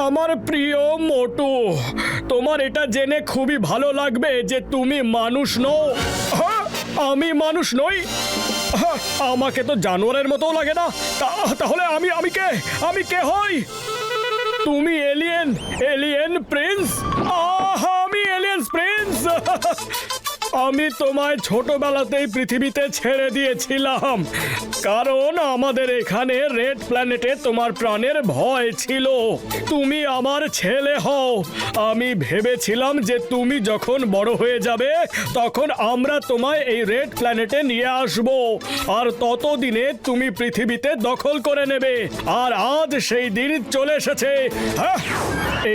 আমার প্রিয় মোটু, তোমার এটা জেনে খুবই ভালো লাগবে যে তুমি মানুষ নও। আমি মানুষ নই? আমাকে তো জানোয়ারের মতো লাগে না। তাহলে আমি কে হই? তুমি এলিয়েন প্রিন্স? আমি এলিয়েন প্রিন্স। আমি তোমায় ছোটবেলাতেই পৃথিবীতে ছেড়ে দিয়েছিলাম, কারণ আমাদের এখানে রেড প্ল্যানেটে তোমার প্রাণের ভয় ছিল। তুমি আমার ছেলে হও। আমি ভেবেছিলাম যে তুমি যখন বড় হয়ে যাবে তখন আমরা তোমায় এই রেড প্ল্যানেটে নিয়ে আসব, আর ততদিনে তুমি পৃথিবীতে দখল করে নেবে। আর আজ সেই দিন চলে এসেছে। হ্যাঁ,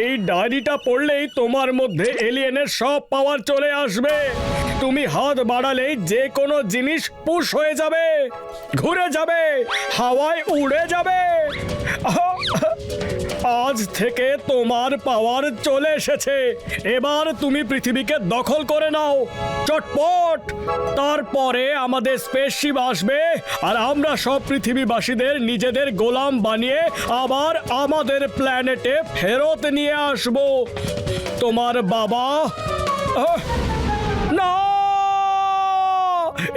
এই ডায়েরিটা পড়লেই তোমার মধ্যে এলিয়েনের সব পাওয়ার চলে আসবে। তুমি হাত বাড়ালেই যে কোনো জিনিস পুশ হয়ে যাবে, ঘুরে যাবে, হাওয়ায় উড়ে যাবে। আজ থেকে তোমার পাওয়ার চলে এসেছে। এবার তুমি পৃথিবীকে দখল করে নাও চটপট। তারপরে আমাদের স্পেসশিপ আসবে আর আমরা সব পৃথিবীবাসীদের নিজেদের গোলাম বানিয়ে আবার আমাদের প্ল্যানেটে ফেরত নিয়ে আসব। তোমার বাবা না,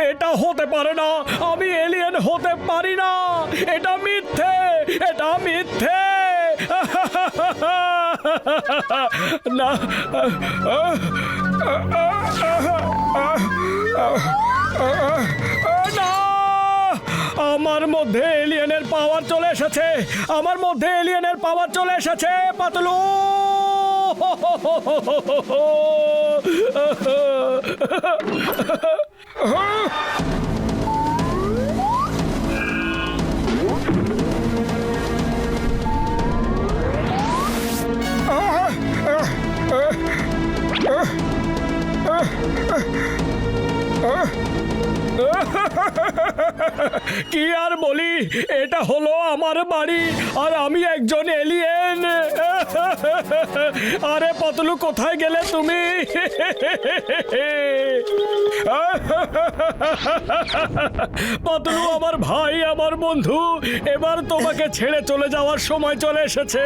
এটা হতে পারে না। আমি এলিয়েন হতে পারি না। এটা মিথ্যে, এটা মিথ্যে। না, না, আমার মধ্যে এলিয়েনের পাওয়ার চলে এসেছে। আমার মধ্যে এলিয়েনের পাওয়ার চলে এসেছে। পাতলু, কি আর বলি, এটা হলো আমার বাড়ি আর আমি একজন এলিয়েন। আরে পাতলু, কোথায় গেলে তুমি? পাতলু আমার ভাই, আমার বন্ধু, এবার তোমাকে ছেড়ে চলে যাওয়ার সময় চলে এসেছে।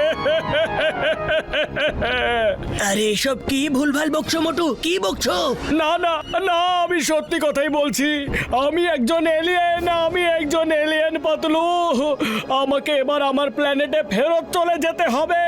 আরে এসব কি ভুলভাল বকছো মোটু? কি বকছো? না না না, আমি সত্যি কথাই বলছি। আমি একজন এলিয়েন পাতলু। আমাকে এবার আমার প্ল্যানেটে ফেরত চলে যেতে হবে।